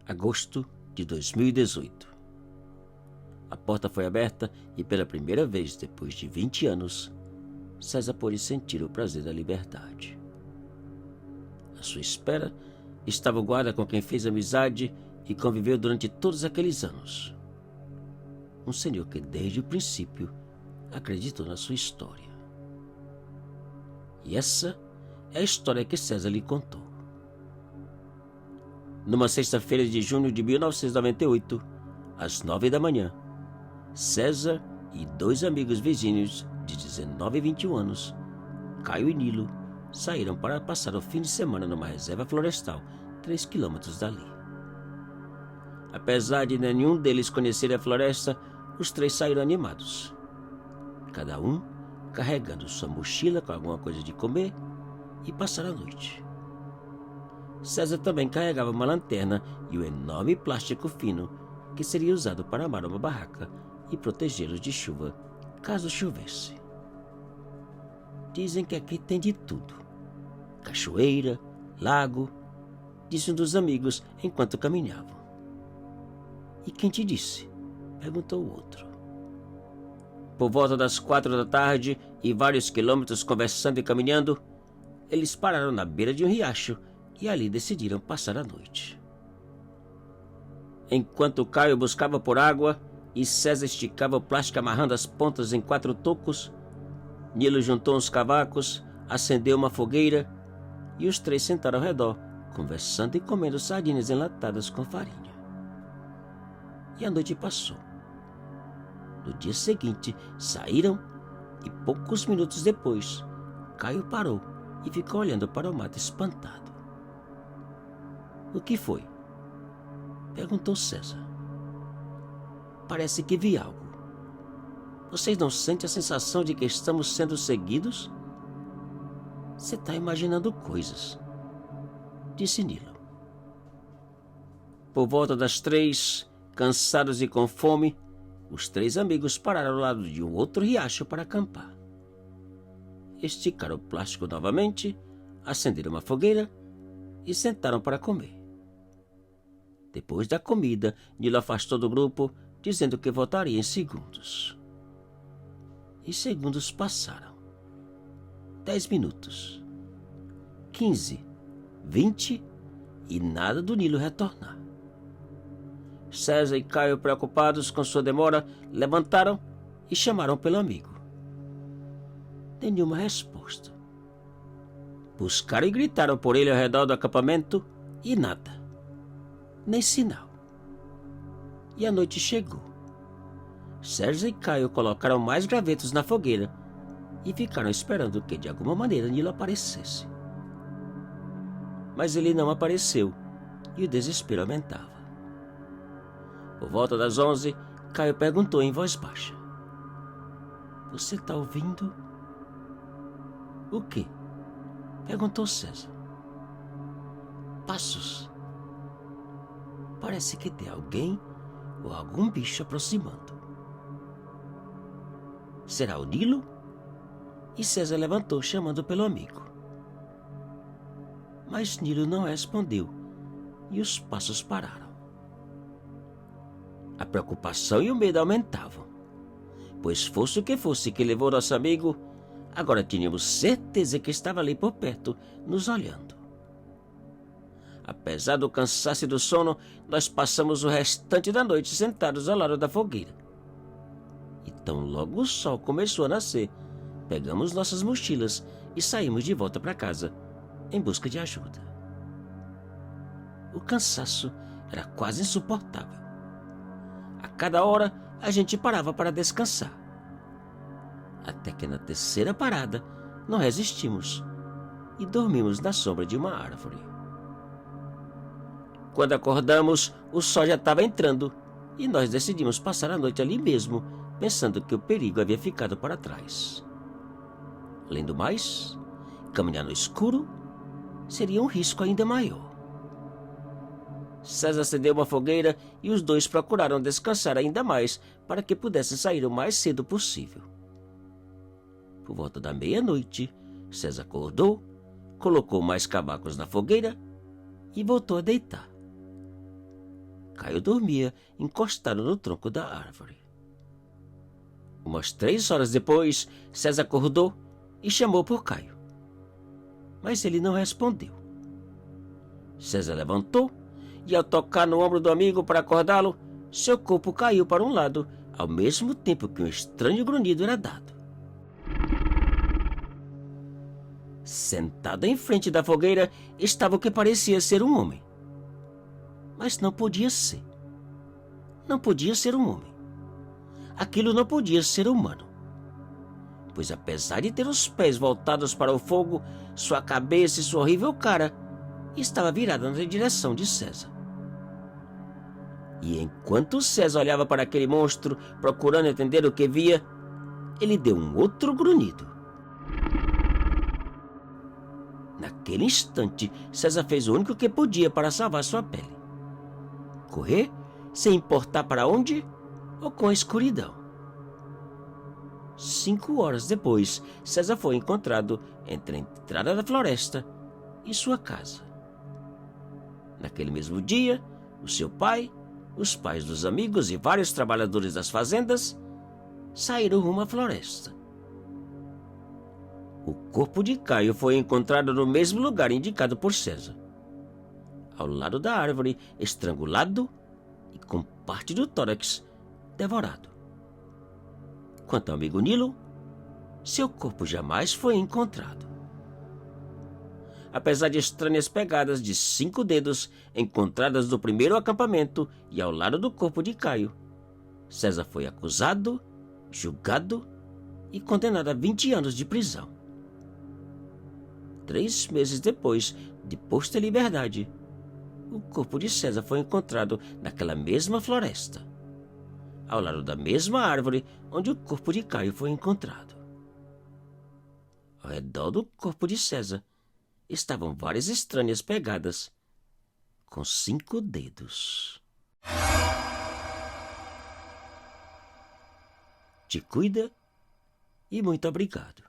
Agosto de 2018. A porta foi aberta e pela primeira vez depois de 20 anos, César pôde sentir o prazer da liberdade. À sua espera estava o guarda com quem fez amizade e conviveu durante todos aqueles anos. Um senhor que desde o princípio acreditou na sua história. E essa é a história que César lhe contou. Numa sexta-feira de junho de 1998, às 9 da manhã, César e dois amigos vizinhos de 19 e 21 anos, Caio e Nilo, saíram para passar o fim de semana numa reserva florestal 3 quilômetros dali. Apesar de nenhum deles conhecer a floresta, os três saíram animados. Cada um carregando sua mochila com alguma coisa de comer e passaram a noite. César também carregava uma lanterna e um enorme plástico fino que seria usado para armar uma barraca e protegê-los de chuva caso chovesse. Dizem que aqui tem de tudo. Cachoeira, lago, disse um dos amigos enquanto caminhavam. E quem te disse? Perguntou o outro. Por volta das 4 da tarde e vários quilômetros conversando e caminhando, eles pararam na beira de um riacho e ali decidiram passar a noite. Enquanto Caio buscava por água e César esticava o plástico amarrando as pontas em 4 tocos, Nilo juntou uns cavacos, acendeu uma fogueira e os três sentaram ao redor, conversando e comendo sardinhas enlatadas com farinha. E a noite passou. No dia seguinte, saíram e poucos minutos depois, Caio parou e ficou olhando para o mato espantado. O que foi? Perguntou César. Parece que vi algo. Vocês não sentem a sensação de que estamos sendo seguidos? Você está imaginando coisas, disse Nilo. Por volta das 3, cansados e com fome, os três amigos pararam ao lado de um outro riacho para acampar. Esticaram o plástico novamente, acenderam uma fogueira e sentaram para comer. Depois da comida, Nilo afastou do grupo, dizendo que voltaria em segundos. E segundos passaram. 10 minutos. 15, 20 e nada do Nilo retornar. César e Caio, preocupados com sua demora, levantaram e chamaram pelo amigo. Nenhuma resposta. Buscaram e gritaram por ele ao redor do acampamento e nada. Nem sinal. E a noite chegou. César e Caio colocaram mais gravetos na fogueira e ficaram esperando que de alguma maneira Nilo aparecesse. Mas ele não apareceu e o desespero aumentava. Por volta das 11, Caio perguntou em voz baixa. Você está ouvindo? O quê? Perguntou César. Passos. Parece que tem alguém ou algum bicho aproximando. Será o Nilo? E César levantou, chamando pelo amigo. Mas Nilo não respondeu e os passos pararam. A preocupação e o medo aumentavam, pois fosse o que fosse que levou nosso amigo, agora tínhamos certeza que estava ali por perto, nos olhando. Apesar do cansaço e do sono, nós passamos o restante da noite sentados ao lado da fogueira. Então logo o sol começou a nascer, pegamos nossas mochilas e saímos de volta para casa, em busca de ajuda. O cansaço era quase insuportável. A cada hora a gente parava para descansar. Até que na terceira parada não resistimos e dormimos na sombra de uma árvore. Quando acordamos, o sol já estava entrando e nós decidimos passar a noite ali mesmo, pensando que o perigo havia ficado para trás. Além do mais, caminhar no escuro seria um risco ainda maior. César acendeu uma fogueira e os dois procuraram descansar ainda mais para que pudessem sair o mais cedo possível. Por volta da meia-noite, César acordou, colocou mais cavacos na fogueira e voltou a deitar. Caio dormia encostado no tronco da árvore. Umas 3 horas depois, César acordou e chamou por Caio. Mas ele não respondeu. César levantou e, ao tocar no ombro do amigo para acordá-lo, seu corpo caiu para um lado, ao mesmo tempo que um estranho grunhido era dado. Sentado em frente da fogueira estava o que parecia ser um homem. Mas não podia ser. Não podia ser um homem. Aquilo não podia ser humano. Pois apesar de ter os pés voltados para o fogo, sua cabeça e sua horrível cara estava virada na direção de César. E enquanto César olhava para aquele monstro, procurando entender o que via, ele deu um outro grunhido. Naquele instante, César fez o único que podia para salvar sua pele: correr, sem importar para onde ou com a escuridão. 5 horas depois, César foi encontrado entre a entrada da floresta e sua casa. Naquele mesmo dia, o seu pai, os pais dos amigos e vários trabalhadores das fazendas saíram rumo à floresta. O corpo de Caio foi encontrado no mesmo lugar indicado por César, ao lado da árvore, estrangulado e com parte do tórax devorado. Quanto ao amigo Nilo, seu corpo jamais foi encontrado. Apesar de estranhas pegadas de 5 dedos encontradas no primeiro acampamento e ao lado do corpo de Caio, César foi acusado, julgado e condenado a 20 anos de prisão. 3 meses depois de posta em liberdade, o corpo de César foi encontrado naquela mesma floresta, ao lado da mesma árvore onde o corpo de Caio foi encontrado. Ao redor do corpo de César estavam várias estranhas pegadas com 5 dedos. Te cuida e muito obrigado.